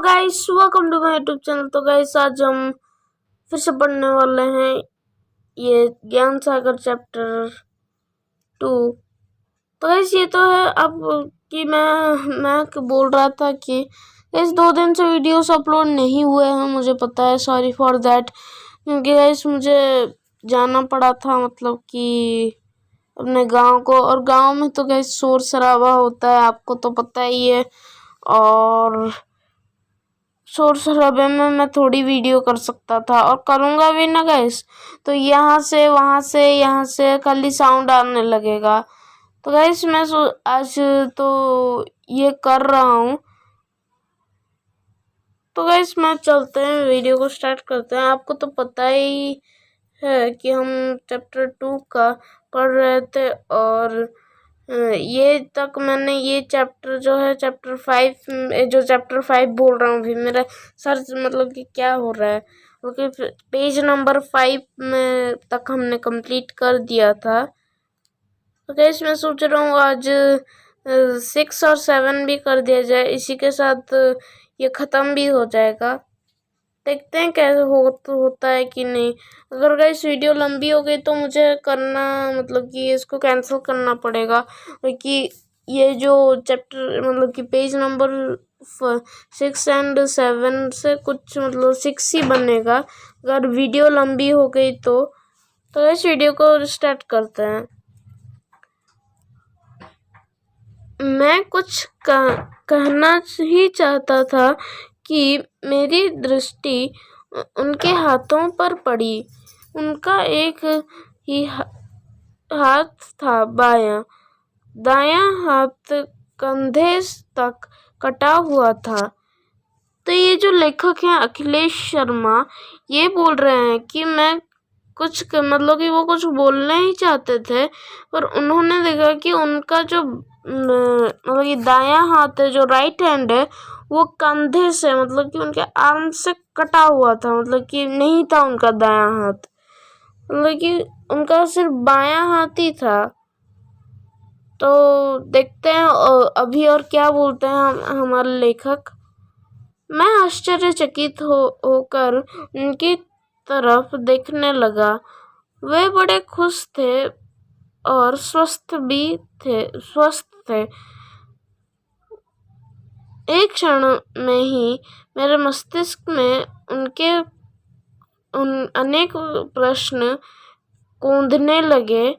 Guys welcome to my YouTube channel. तो guys आज हम फिर से पढ़ने वाले हैं ये ज्ञान सागर चैप्टर 2। तो गाइस ये तो है अब कि मैं बोल रहा था कि गाइस 2 दिन से वीडियोस अपलोड नहीं हुए हैं, मुझे पता है, सॉरी फॉर दैट। क्योंकि गाइस मुझे जाना पड़ा था, मतलब कि अपने गांव को, और गांव में तो गाइस शोर शराबा होता है, आपको तो पता ही है। और शोर शराबे में मैं थोड़ी वीडियो कर सकता था, और करूँगा भी ना गाइस, तो यहाँ से यहाँ से खाली साउंड आने लगेगा। तो गाइस मैं आज तो ये कर रहा हूँ। तो गाइस मैं चलते हैं, वीडियो को स्टार्ट करते हैं। आपको तो पता ही है कि हम चैप्टर 2 का पढ़ रहे थे, और ये तक मैंने ये चैप्टर जो है चैप्टर 5, जो चैप्टर 5 बोल रहा हूँ, भी मेरा सर मतलब कि क्या हो रहा है, क्योंकि पेज नंबर 5 में तक हमने कंप्लीट कर दिया था। तो गाइस मैं सोच रहा हूँ आज 6 और 7 भी कर दिया जाए, इसी के साथ ये ख़त्म भी हो जाएगा। देखते हैं कैसे होता है कि नहीं। अगर गाइस वीडियो लंबी हो गई तो मुझे करना, मतलब कि इसको कैंसिल करना पड़ेगा, क्योंकि ये जो चैप्टर मतलब कि पेज नंबर 6 और 7 से कुछ मतलब 6 ही बनेगा अगर वीडियो लंबी हो गई तो। इस वीडियो को स्टार्ट करते हैं। मैं कुछ कहना ही चाहता था कि मेरी दृष्टि उनके हाथों पर पड़ी। उनका एक ही हाथ था बायां, दायां हाथ कंधे तक कटा हुआ था। तो ये जो लेखक हैं अखिलेश शर्मा, ये बोल रहे हैं कि मैं कुछ मतलब कि वो कुछ बोलना ही चाहते थे, पर उन्होंने देखा कि उनका जो मतलब कि दायां हाथ है, जो राइट हैंड है, वो कंधे से मतलब कि उनके आर्म से कटा हुआ था, मतलब कि नहीं था उनका दायां हाथ, मतलब कि उनका सिर्फ बायां हाथ ही था। तो देखते हैं अभी और क्या बोलते हैं हमारे लेखक। मैं आश्चर्यचकित होकर उनकी तरफ देखने लगा। वे बड़े खुश थे और स्वस्थ थे। एक क्षण में ही मेरे मस्तिष्क में अनेक प्रश्न कूदने लगे।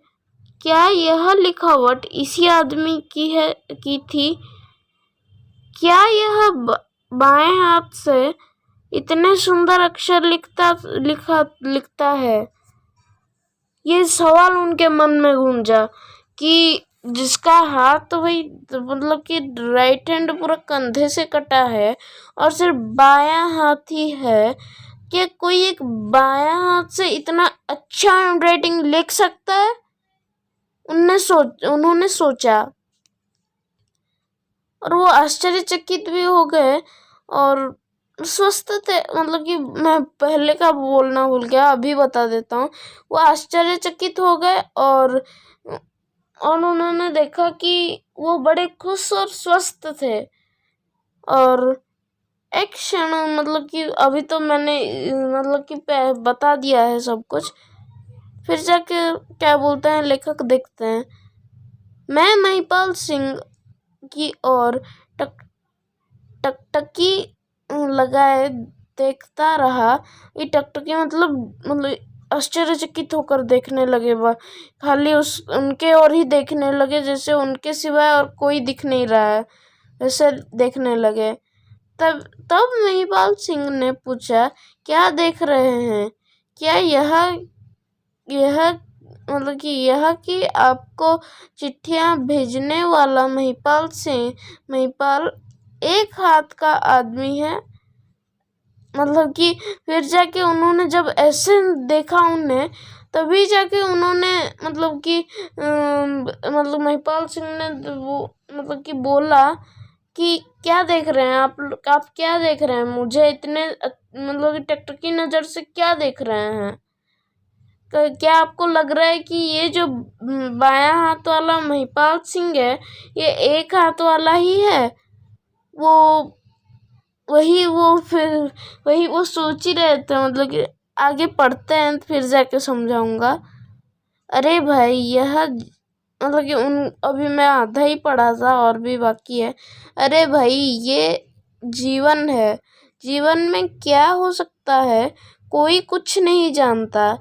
क्या यह लिखावट इसी आदमी की थी? क्या यह बाएं हाथ से इतने सुंदर अक्षर लिखता है? ये सवाल उनके मन में गूंजा कि जिसका हाथ भाई मतलब कि राइट हैंड पूरा कंधे से कटा है और सिर्फ बायां हाथ ही है, क्या कोई एक बायां हाथ से इतना अच्छा हैंडराइटिंग लिख सकता है? उन्होंने सोचा, और वो आश्चर्यचकित भी हो गए और स्वस्थ थे। मतलब कि मैं पहले का बोलना भूल गया, अभी बता देता हूँ। वो आश्चर्यचकित हो गए और उन्होंने देखा कि वो बड़े खुश और स्वस्थ थे। और एक क्षण मतलब कि अभी तो मैंने मतलब कि बता दिया है सब कुछ, फिर जाके क्या बोलते हैं लेखक, देखते हैं। मैं महिपाल सिंह की ओर टकटकी लगाए देखता रहा। ये टकटकी मतलब आश्चर्यचकित होकर देखने लगे, वह खाली उनके ओर ही देखने लगे, जैसे उनके सिवाय और कोई दिख नहीं रहा है, वैसे देखने लगे। तब महिपाल सिंह ने पूछा, क्या देख रहे हैं? क्या यह मतलब कि यह कि आपको चिट्ठियां भेजने वाला महिपाल एक हाथ का आदमी है? मतलब कि फिर जाके उन्होंने जब ऐसे देखा उन्हें, तभी जाके उन्होंने मतलब कि मतलब महिपाल सिंह ने वो मतलब कि बोला कि क्या देख रहे हैं आप क्या देख रहे हैं मुझे इतने मतलब कि टकटकी नज़र से क्या देख रहे हैं? क्या आपको लग रहा है कि ये जो बायां हाथ वाला महिपाल सिंह है, ये एक हाथ वाला ही है? वो वही वो सोच ही रहे थे, मतलब कि आगे पढ़ते हैं तो फिर जाके समझाऊंगा। अरे भाई यह मतलब कि अभी मैं आधा ही पढ़ा था और भी बाकी है। अरे भाई ये जीवन है, जीवन में क्या हो सकता है कोई कुछ नहीं जानता।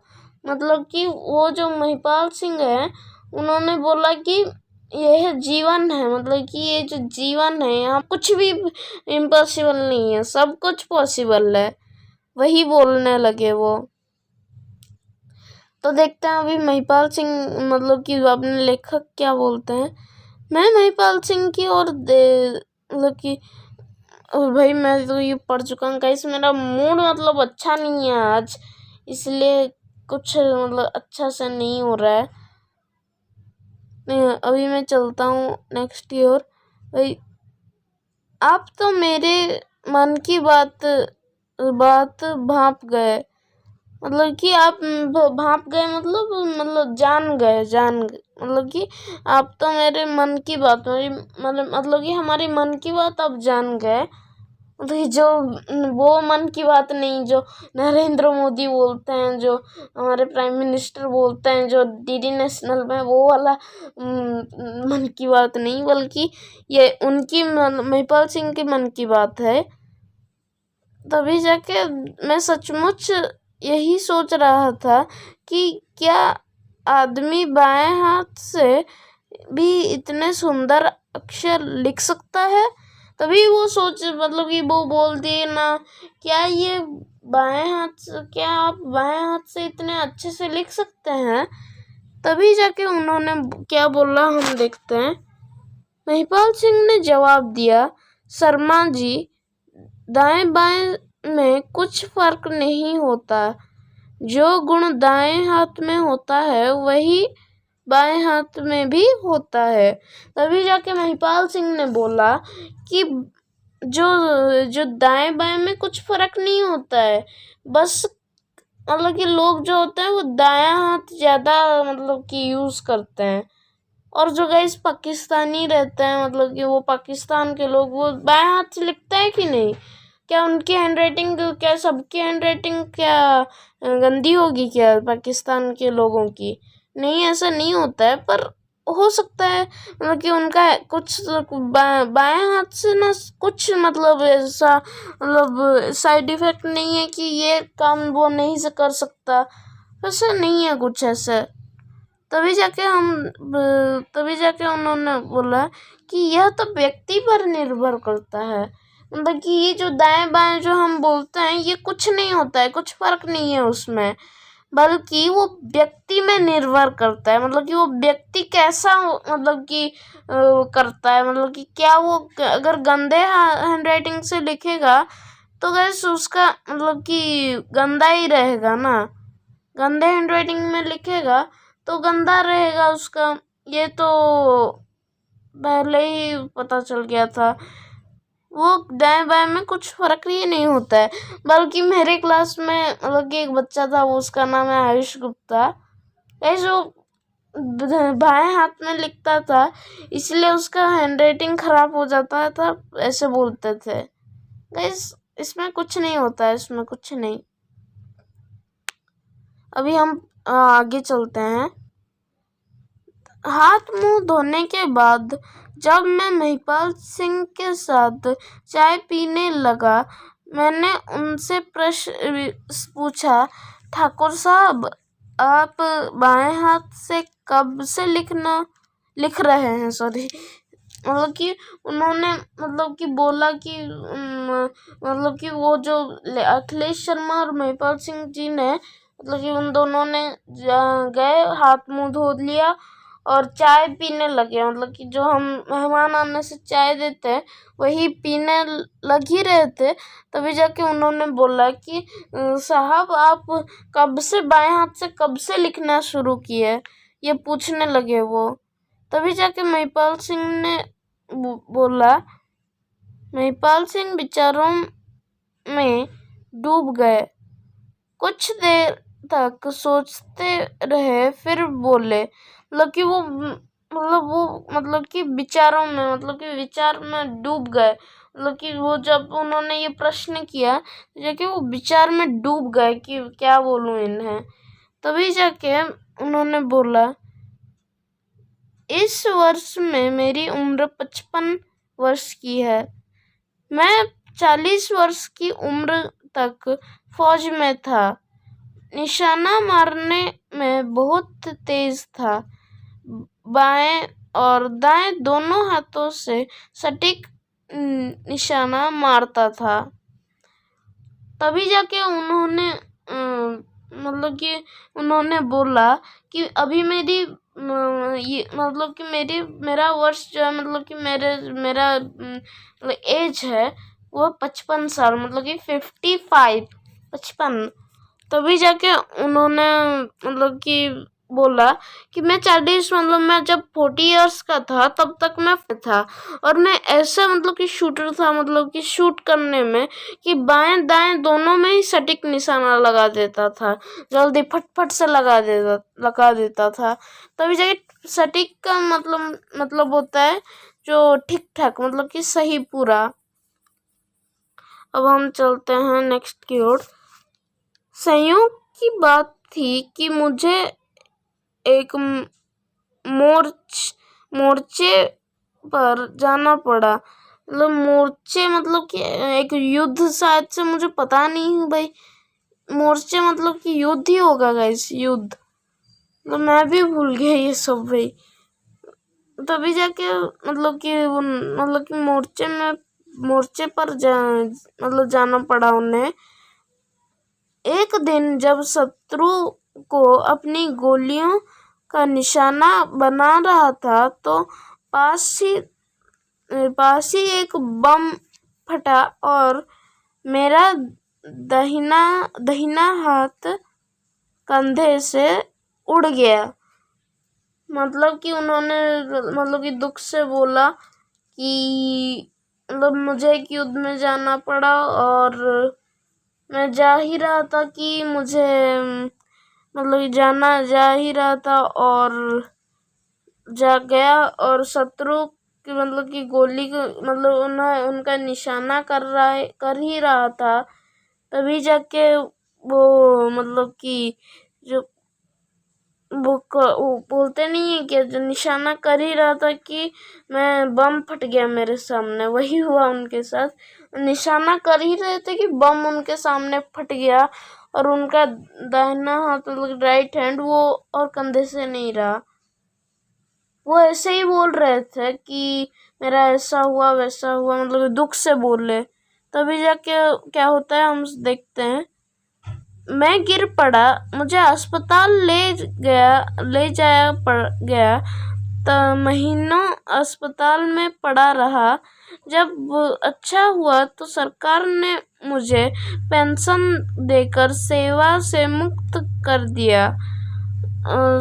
मतलब कि वो जो महिपाल सिंह है उन्होंने बोला कि यह जीवन है, मतलब कि ये जो जीवन है यहाँ कुछ भी इम्पॉसिबल नहीं है, सब कुछ पॉसिबल है, वही बोलने लगे वो। तो देखते हैं अभी महिपाल सिंह मतलब कि अपने लेखक क्या बोलते हैं। मैं महिपाल सिंह की और मतलब कि भाई मैं तो ये पढ़ चुका हूँ गाइस, मेरा मूड मतलब अच्छा नहीं है आज, इसलिए कुछ मतलब अच्छा से नहीं हो रहा है। अभी मैं चलता हूँ नेक्स्ट ईयर। भाई आप तो मेरे मन की बात भाप गए, मतलब कि आप भाप गए मतलब जान गए मतलब कि आप तो मेरे मन की बात मतलब कि हमारी मन की बात आप जान गए। मतलब कि जो वो मन की बात नहीं जो नरेंद्र मोदी बोलते हैं, जो हमारे प्राइम मिनिस्टर बोलते हैं, जो डीडी नेशनल में वो वाला मन की बात नहीं, बल्कि ये उनकी महिपाल सिंह के मन की बात है। तभी जाके मैं सचमुच यही सोच रहा था कि क्या आदमी बाएं हाथ से भी इतने सुंदर अक्षर लिख सकता है। तभी वो सोच मतलब कि वो बोल दिए ना, क्या आप बाएं हाथ से इतने अच्छे से लिख सकते हैं। तभी जाके उन्होंने क्या बोला हम देखते हैं। महिपाल सिंह ने जवाब दिया, शर्मा जी दाएं बाएं में कुछ फर्क नहीं होता, जो गुण दाएं हाथ में होता है वही बाएं हाथ में भी होता है। तभी जाके महिपाल सिंह ने बोला कि जो दाएं बाएं में कुछ फर्क नहीं होता है, बस मतलब कि लोग जो होते हैं वो दायां हाथ ज़्यादा मतलब कि यूज़ करते हैं, और जो गाइस पाकिस्तानी रहते हैं मतलब कि वो पाकिस्तान के लोग वो बाएं हाथ से लिखते हैं कि नहीं। क्या उनकी हैंडराइटिंग, क्या सबकी हैंडराइटिंग क्या गंदी होगी क्या पाकिस्तान के लोगों की। नहीं, ऐसा नहीं होता है, पर हो सकता है मतलब कि उनका कुछ बाएं हाथ से ना कुछ मतलब ऐसा मतलब साइड इफेक्ट नहीं है कि ये काम वो नहीं से कर सकता, ऐसा नहीं है कुछ ऐसा। तभी जाके उन्होंने बोला कि यह तो व्यक्ति पर निर्भर करता है, मतलब कि ये जो दाएं बाएं जो हम बोलते हैं ये कुछ नहीं होता है, कुछ फर्क नहीं है उसमें, बल्कि वो व्यक्ति में निर्भर करता है। मतलब कि वो व्यक्ति कैसा मतलब कि करता है, मतलब कि क्या वो अगर गंदे हैंडराइटिंग से लिखेगा तो गैस उसका मतलब कि गंदा ही रहेगा ना, गंदे हैंडराइटिंग में लिखेगा तो गंदा रहेगा उसका। ये तो पहले ही पता चल गया था। वो दाएं बाएं में कुछ फर्क ही नहीं होता है, बल्कि मेरे क्लास में मतलब कि एक बच्चा था, वो उसका नाम है आयुष गुप्ता, जो बाएं हाथ में लिखता था इसलिए उसका हैंडराइटिंग खराब हो जाता था, ऐसे बोलते थे। गाइस इसमें कुछ नहीं होता है, इसमें कुछ नहीं। अभी हम आगे चलते हैं। हाथ मुंह धोने के बाद जब मैं महिपाल सिंह के साथ चाय पीने लगा, मैंने उनसे प्रश्न पूछा, ठाकुर साहब आप बाएं हाथ से कब से लिख रहे हैं। सॉरी, मतलब कि उन्होंने मतलब कि बोला कि मतलब कि वो जो अखिलेश शर्मा और महिपाल सिंह जी ने मतलब कि उन दोनों ने गए हाथ मुंह धो लिया और चाय पीने लगे, मतलब कि जो हम मेहमान आने से चाय देते हैं वही पीने लग ही रहे थे। तभी जाके उन्होंने बोला कि साहब आप कब से बाएं हाथ से कब से लिखना शुरू किए, ये पूछने लगे वो। तभी जाके महिपाल सिंह ने बोला, महिपाल सिंह विचारों में डूब गए, कुछ देर तक सोचते रहे, फिर बोले, मतलब कि विचार में डूब गए, मतलब कि वो जब उन्होंने ये प्रश्न किया तो जाके वो विचार में डूब गए कि क्या बोलूं इन्हें। तभी जाके उन्होंने बोला, इस वर्ष में मेरी उम्र 55 वर्ष की है। मैं 40 वर्ष की उम्र तक फौज में था। निशाना मारने में बहुत तेज था। बाएं और दाएं दोनों हाथों से सटीक निशाना मारता था। तभी जाके उन्होंने मतलब कि उन्होंने बोला कि अभी मेरी ये मतलब कि मेरा वर्ष जो है, मतलब कि मेरा एज है वो 55 साल, मतलब कि 55। तभी जाके उन्होंने मतलब कि बोला कि मैं 40 मतलब मैं जब 40 इयर्स का था तब तक मैं था, और मैं ऐसा मतलब कि शूटर था, मतलब कि शूट करने में कि बाएं दाएं दोनों में ही सटीक निशाना लगा देता था, जल्दी फटफट से लगा देता था। तभी जाके सटीक का मतलब होता है जो ठीक ठाक, मतलब कि सही पूरा। अब हम चलते हैं नेक्स्ट की ओर। संयोग की बात थी कि मुझे एक मोर्चे पर जाना पड़ा। मतलब मोर्चे मतलब कि एक युद्ध, शायद से मुझे पता नहीं है भाई, मोर्चे मतलब कि युद्ध ही होगा गाइस, युद्ध। तो मैं भी भूल गया ये सब भाई। तभी जाके मतलब कि मोर्चे पर जाना पड़ा उन्हें। एक दिन जब शत्रु को अपनी गोलियों का निशाना बना रहा था तो पास ही एक बम फटा और मेरा दाहिना हाथ कंधे से उड़ गया। मतलब कि उन्होंने मतलब कि दुख से बोला कि मतलब मुझे एक युद्ध में जाना पड़ा और मैं जा ही रहा था कि मुझे मतलब जा ही रहा था और जा गया, और शत्रु की मतलब कि गोली को मतलब उनका निशाना कर ही रहा था। तभी जाके वो मतलब कि जो वो बोलते नहीं है कि जो निशाना कर ही रहा था कि मैं बम फट गया मेरे सामने, वही हुआ उनके साथ। निशाना कर ही रहे थे कि बम उनके सामने फट गया और उनका दाहिना हाथ मतलब राइट हैंड वो और कंधे से नहीं रहा। वो ऐसे ही बोल रहे थे कि मेरा ऐसा हुआ वैसा हुआ, मतलब दुख से बोले। तभी जाके क्या होता है हम देखते हैं। मैं गिर पड़ा, मुझे अस्पताल ले जाया गया। तो महीनों अस्पताल में पड़ा रहा। जब अच्छा हुआ तो सरकार ने मुझे पेंशन देकर सेवा से मुक्त कर दिया।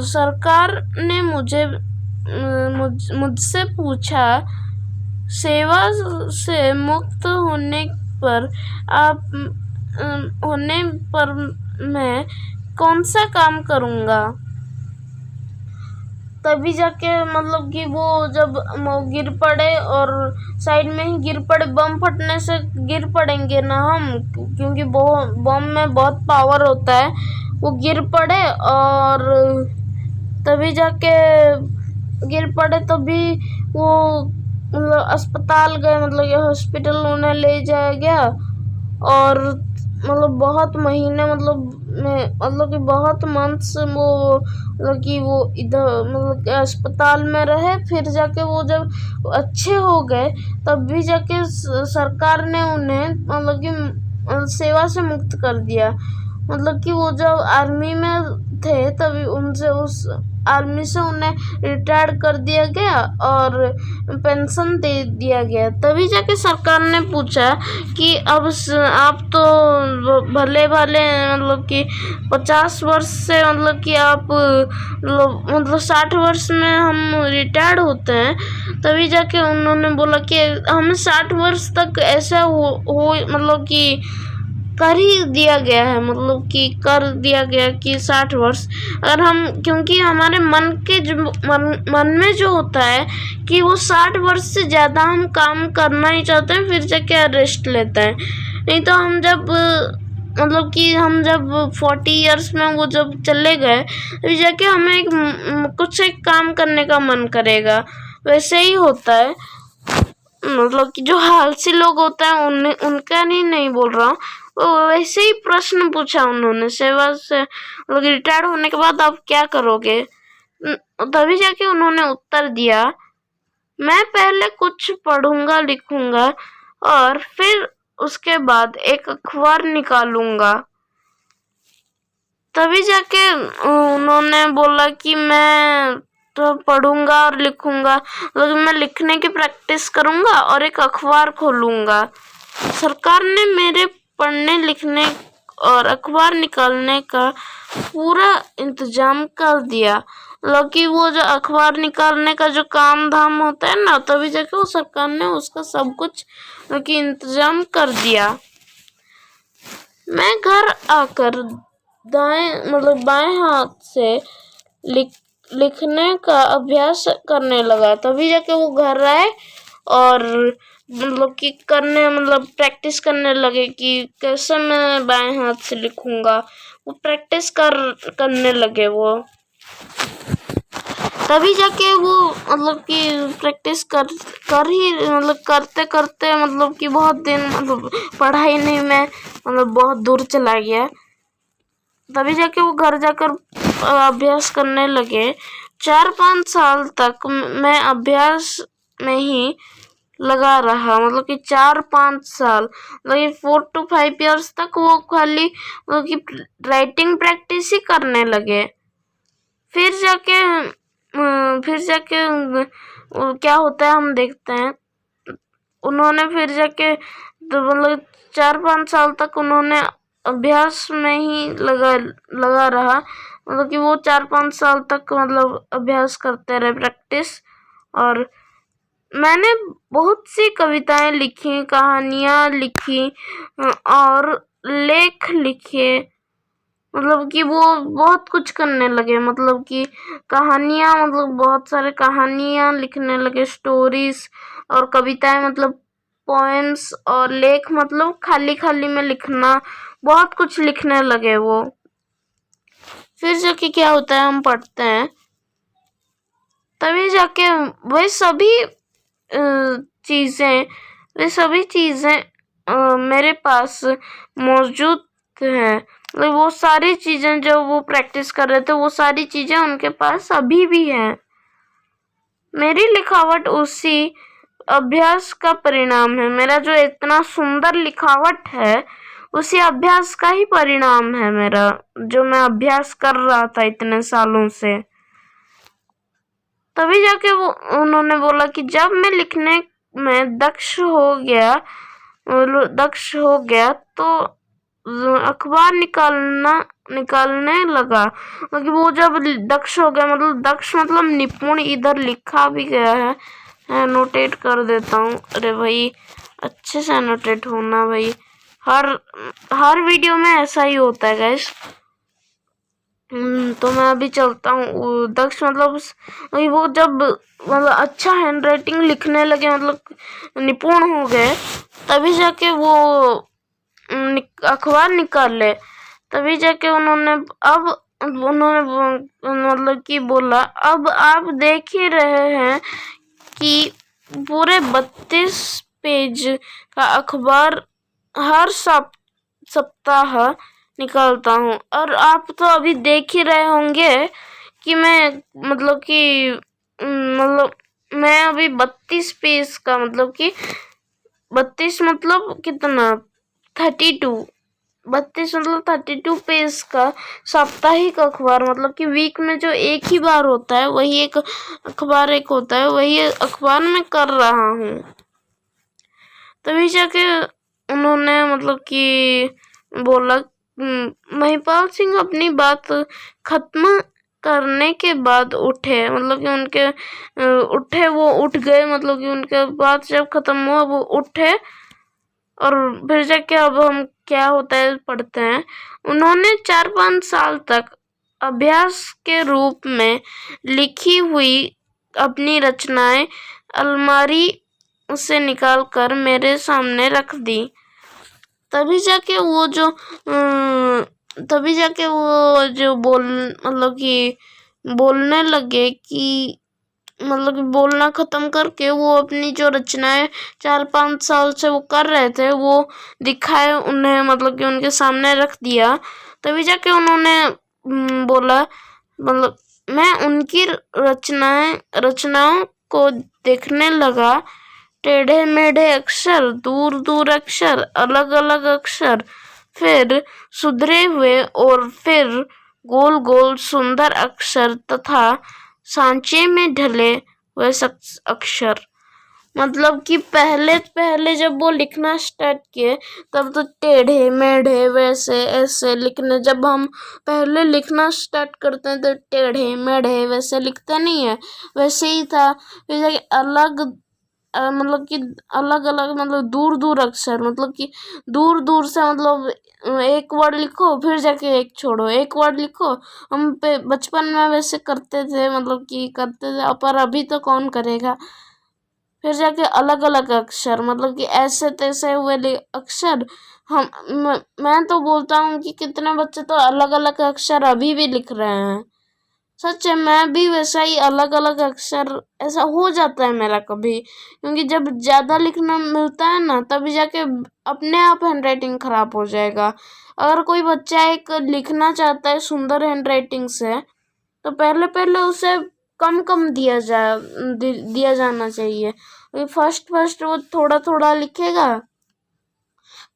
सरकार ने मुझसे पूछा, सेवा से मुक्त होने पर मैं कौन सा काम करूँगा। तभी जाके मतलब कि वो जब गिर पड़े और साइड में ही गिर पड़े, बम फटने से गिर पड़ेंगे ना हम, क्योंकि बम में बहुत पावर होता है। वो गिर पड़े और तभी जाके गिर पड़े, तभी वो मतलब अस्पताल गए, मतलब ये हॉस्पिटल उन्हें ले जाया गया। और मतलब बहुत महीने मतलब कि बहुत मंथ्स वो मतलब कि वो इधर मतलब अस्पताल में रहे। फिर जाके वो जब अच्छे हो गए तब भी जाके सरकार ने उन्हें मतलब कि सेवा से मुक्त कर दिया। मतलब कि वो जब आर्मी में थे तभी उनसे उस आर्मी से उन्हें रिटायर कर दिया गया और पेंशन दे दिया गया। तभी जाके सरकार ने पूछा कि अब आप तो भले मतलब कि 50 वर्ष से मतलब कि आप मतलब 60 वर्ष में हम रिटायर्ड होते हैं। तभी जाके उन्होंने बोला कि हमें 60 वर्ष तक ऐसा हो मतलब कि कर ही दिया गया है, मतलब कि कर दिया गया कि 60 वर्ष। अगर हम, क्योंकि हमारे मन के जो मन में जो होता है कि वो 60 वर्ष से ज़्यादा हम काम करना ही चाहते हैं, फिर जाके रेस्ट लेते हैं। नहीं तो हम जब मतलब कि हम जब 40 इयर्स में वो जब चले गए, तभी जाके हमें कुछ एक काम करने का मन करेगा। वैसे ही होता है, मतलब कि जो आलसी लोग होते हैं उनका नहीं बोल रहा हूँ, वैसे ही प्रश्न पूछा उन्होंने सेवा से, मतलब रिटायर्ड होने के बाद आप क्या करोगे। तभी जाके उन्होंने उत्तर दिया, मैं पहले कुछ पढ़ूंगा लिखूंगा और फिर उसके बाद एक अखबार निकालूंगा। तभी जाके उन्होंने बोला कि मैं तो पढ़ूंगा और लिखूंगा, मतलब मैं लिखने की प्रैक्टिस करूंगा और एक अखबार खोलूंगा। सरकार ने मेरे पढ़ने लिखने और अखबार निकालने का पूरा इंतजाम कर दिया, मतलब कि वो जो अखबार निकालने का जो काम धाम होता है ना, तभी जाके वो सरकार ने उसका सब कुछ कि इंतजाम कर दिया। मैं घर आकर बाएं हाथ से लिखने का अभ्यास करने लगा। तभी जाके वो घर आए और मतलब कि प्रैक्टिस करने लगे कि कैसे मैं बाएं हाथ से लिखूंगा। वो प्रैक्टिस करने लगे वो। तभी जाके वो मतलब कि प्रैक्टिस करते करते मतलब कि बहुत दिन पढ़ाई नहीं में बहुत दूर चला गया। तभी जाके वो घर जाकर अभ्यास करने लगे। 4-5 साल तक मैं अभ्यास में ही लगा रहा, मतलब कि 4-5 साल, मतलब 4 to 5 years तक वो खाली मतलब कि राइटिंग प्रैक्टिस ही करने लगे। फिर जाके क्या होता है हम देखते हैं। उन्होंने फिर जाके मतलब 4-5 साल तक उन्होंने अभ्यास में ही लगा रहा, मतलब कि वो 4-5 साल तक अभ्यास करते रहे, प्रैक्टिस। और मैंने बहुत सी कविताएं लिखी, कहानियां लिखी और लेख लिखे, मतलब कि वो बहुत कुछ करने लगे, मतलब कि कहानियां, बहुत सारे कहानियां लिखने लगे, स्टोरीज और कविताएं, पोएम्स और लेख, खाली खाली में लिखना, बहुत कुछ लिखने लगे वो। फिर जाके क्या होता है, हम पढ़ते हैं, तभी जाके वे सभी चीजें मेरे पास मौजूद हैं। वो सारी चीजें जो वो प्रैक्टिस कर रहे थे, वो सारी चीजें उनके पास अभी भी हैं। मेरी लिखावट उसी अभ्यास का परिणाम है। मेरा जो इतना सुंदर लिखावट है, उसी अभ्यास का ही परिणाम है मेरा, जो मैं अभ्यास कर रहा था इतने सालों से। तभी जाके उन्होंने बोला कि जब मैं लिखने में दक्ष हो गया तो अखबार निकालने लगा। क्योंकि वो जब दक्ष हो गया, दक्ष निपुण, इधर लिखा भी गया है, नोटेट कर देता हूँ। अरे भाई, अच्छे से नोटेट होना भाई, हर वीडियो में ऐसा ही होता है गाइस। तो मैं अभी चलता हूँ। दक्ष वो जब अच्छा हैंड राइटिंग लिखने लगे, निपुण हो गए, तभी जाके वो अखबार निकाले। तभी जाके उन्होंने बोला, अब आप देख ही रहे हैं कि पूरे 32 पेज का अखबार हर सप्ताह निकालता हूँ। और आप तो अभी देख ही रहे होंगे कि मैं मैं अभी 32 पेज का, 32 कितना, 32 पेज का साप्ताहिक अखबार, वीक में जो एक ही बार होता है, वही एक अखबार होता है, वही अखबार में कर रहा हूँ। तभी जाके उन्होंने बोला, महिपाल सिंह अपनी बात खत्म करने के बाद उठे, वो उठ गए, उनके बात जब खत्म हुआ वो उठे और फिर जाके अब हम क्या होता है पढ़ते हैं। उन्होंने 4-5 साल तक अभ्यास के रूप में लिखी हुई अपनी रचनाएं अलमारी से निकाल कर मेरे सामने रख दी। तभी जाके वो जो मतलब कि बोलने लगे कि मतलब कि बोलना खत्म करके वो अपनी जो रचनाएं 4-5 साल से वो कर रहे थे वो दिखाए उन्हें, मतलब कि उनके सामने रख दिया। तभी जाके उन्होंने बोला, मतलब मैं उनकी रचनाओं को देखने लगा। टेढ़े मेढ़े अक्षर, दूर दूर अक्षर, अलग अलग अक्षर, फिर सुधरे हुए और फिर गोल गोल सुंदर अक्षर तथा सांचे में ढले हुए अक्षर। मतलब कि पहले जब वो लिखना स्टार्ट किए तब तो टेढ़े मेढ़े वैसे ऐसे लिखने, जब हम पहले लिखना स्टार्ट करते हैं तो टेढ़े मेढ़े वैसे लिखते नहीं है, वैसे ही था। फिर अलग मतलब कि अलग अलग मतलब दूर दूर अक्षर, मतलब कि दूर दूर से मतलब एक वर्ड लिखो फिर जाके एक छोड़ो, एक वर्ड लिखो। हम बचपन में वैसे करते थे, मतलब कि करते थे, पर अभी तो कौन करेगा। फिर जाके अलग अलग अक्षर, मतलब कि ऐसे तैसे हुए अक्षर। मैं तो बोलता हूँ कि कितने बच्चे तो अलग अलग अक्षर अभी भी लिख रहे हैं। सच है, मैं भी वैसा ही अलग अलग अक्षर ऐसा हो जाता है मेरा कभी, क्योंकि जब ज़्यादा लिखना मिलता है ना तभी जाके अपने आप हैंडराइटिंग खराब हो जाएगा। अगर कोई बच्चा एक लिखना चाहता है सुंदर हैंडराइटिंग से तो पहले पहले उसे कम कम दिया जाना चाहिए। फर्स्ट वो थोड़ा थोड़ा लिखेगा,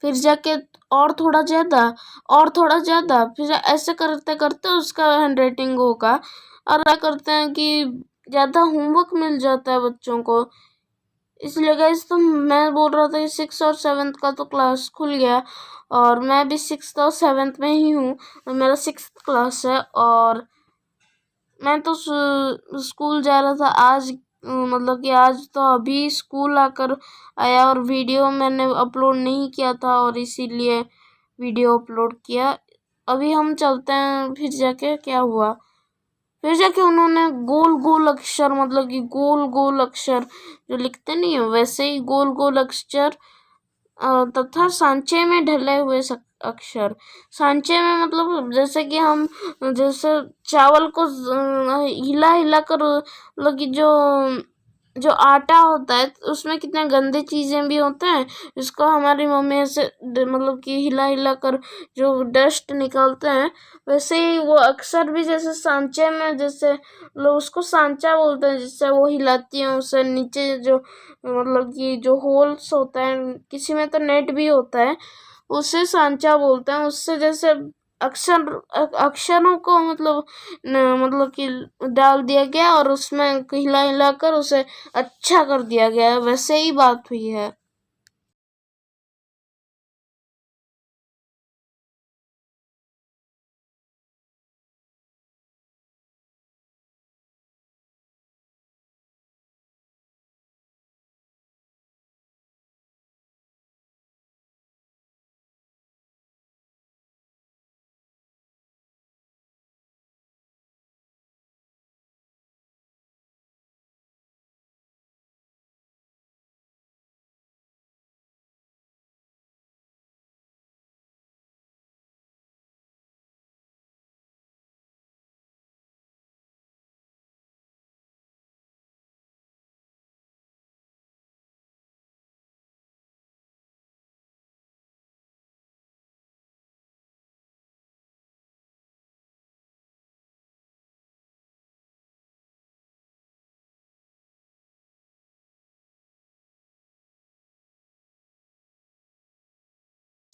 फिर जाके और थोड़ा ज़्यादा और थोड़ा ज़्यादा, फिर ऐसे करते करते उसका हैंडराइटिंग होगा। और क्या करते हैं कि ज़्यादा होमवर्क मिल जाता है बच्चों को, इसलिए गाइस तो मैं बोल रहा था कि 6 और 7th का तो क्लास खुल गया और मैं भी 6th और 7th में ही हूँ। मेरा 6th क्लास है और मैं तो स्कूल जा रहा था आज, मतलब कि आज तो अभी स्कूल आकर आया और वीडियो मैंने अपलोड नहीं किया था और इसीलिए वीडियो अपलोड किया। अभी हम चलते हैं, फिर जाके क्या हुआ, फिर जाके उन्होंने गोल गोल अक्षर, मतलब कि गोल गोल अक्षर जो लिखते नहीं है वैसे ही गोल गोल अक्षर तथा सांचे में ढले हुए अक्षर। सांचे में मतलब जैसे कि हम जैसे चावल को हिला हिला कर, मतलब कि जो आटा होता है उसमें कितने गंदे चीज़ें भी होते हैं, इसको हमारी मम्मी ऐसे मतलब कि हिला हिला कर जो डस्ट निकालते हैं, वैसे ही वो अक्सर भी जैसे सांचे में, जैसे लोग उसको सांचा बोलते हैं, जिससे वो हिलाती हैं उसे नीचे जो मतलब कि जो होल्स होता है, किसी में तो नेट भी होता है, उसे सांचा बोलते हैं। उससे जैसे अक्षरों को मतलब कि डाल दिया गया और उसमें हिला हिला कर उसे अच्छा कर दिया गया है, वैसे ही बात हुई है।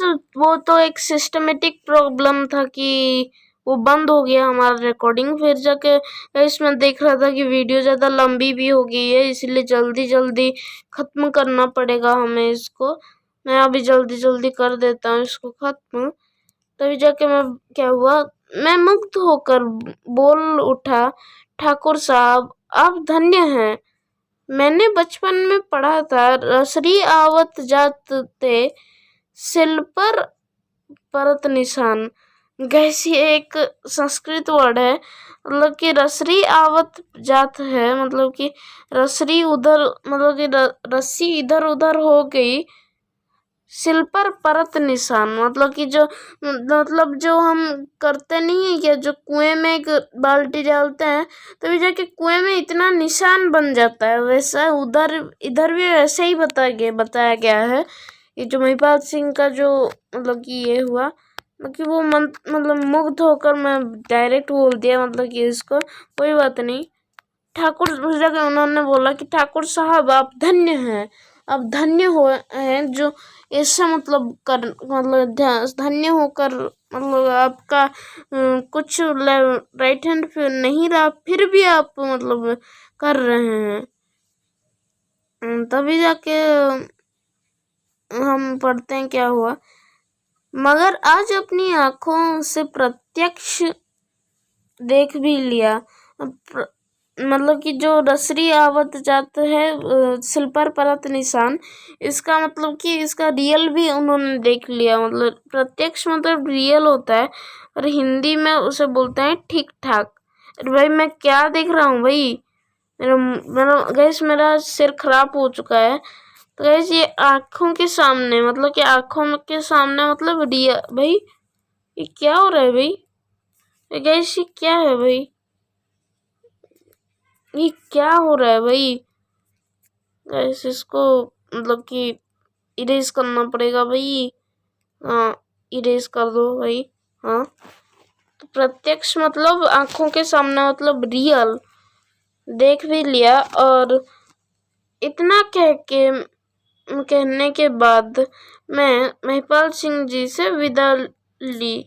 तो वो तो एक सिस्टमेटिक प्रॉब्लम था कि वो बंद हो गया हमारा रिकॉर्डिंग। फिर जाके इसमें देख रहा था कि वीडियो ज़्यादा लंबी भी हो गई है, इसलिए जल्दी जल्दी ख़त्म करना पड़ेगा हमें इसको। मैं अभी जल्दी जल्दी कर देता हूँ इसको ख़त्म। तभी जाके मैं क्या हुआ, मैं मुग्ध होकर बोल उठा, ठाकुर साहब आप धन्य हैं। मैंने बचपन में पढ़ा था, रसरी आवत जात ते सिल पर परत निशान। गैस ये एक संस्कृत वर्ड है, मतलब कि रसरी आवत जात है, मतलब कि रसरी उधर, मतलब कि रस्सी इधर उधर हो गई, सिल पर परत निशान, मतलब कि जो हम करते नहीं है क्या, जो कुएं में एक बाल्टी डालते हैं तभी जाके कुएं में इतना निशान बन जाता है, वैसा उधर इधर भी वैसे ही बताया गया है। ये जो महिपाल सिंह का जो मतलब कि ये हुआ, मतलब कि वो मतलब मुग्ध होकर मैं डायरेक्ट बोल दिया, मतलब कि इसको कोई बात नहीं। ठाकुर उस जगह उन्होंने बोला कि ठाकुर साहब आप धन्य हैं, आप धन्य हो हैं जो ऐसा मतलब धन्य होकर, मतलब आपका कुछ राइट हैंड पे नहीं रहा, फिर भी आप मतलब कर रहे हैं। तभी जाके हम पढ़ते हैं क्या हुआ। मगर आज अपनी आंखों से प्रत्यक्ष देख भी लिया, मतलब कि जो रसरी आवत जात है, सिल पर परत निशान, इसका मतलब कि इसका रियल भी उन्होंने देख लिया, मतलब प्रत्यक्ष मतलब रियल होता है, और हिंदी में उसे बोलते हैं ठीक ठाक। अरे भाई मैं क्या देख रहा हूँ भाई, मेरा सिर खराब हो चुका है। तो गैस ये आँखों के सामने, मतलब कि आँखों के सामने मतलब रियल, भाई ये क्या हो रहा है भाई, गैस ये क्या है भाई, ये क्या हो रहा है भाई। गैस इसको मतलब कि इरेज करना पड़ेगा भाई। हाँ इरेज कर दो भाई। हाँ तो प्रत्यक्ष मतलब आंखों के सामने, मतलब रियल देख भी लिया, और इतना कहने के बाद मैं महिपाल सिंह जी से विदा ली,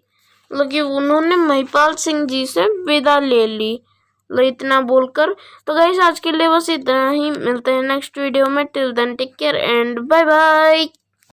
मतलब कि उन्होंने महिपाल सिंह जी से विदा ले ली, मतलब इतना बोलकर। तो गाइस आज के लिए बस इतना ही, मिलते हैं नेक्स्ट वीडियो में। Till then take care and bye bye.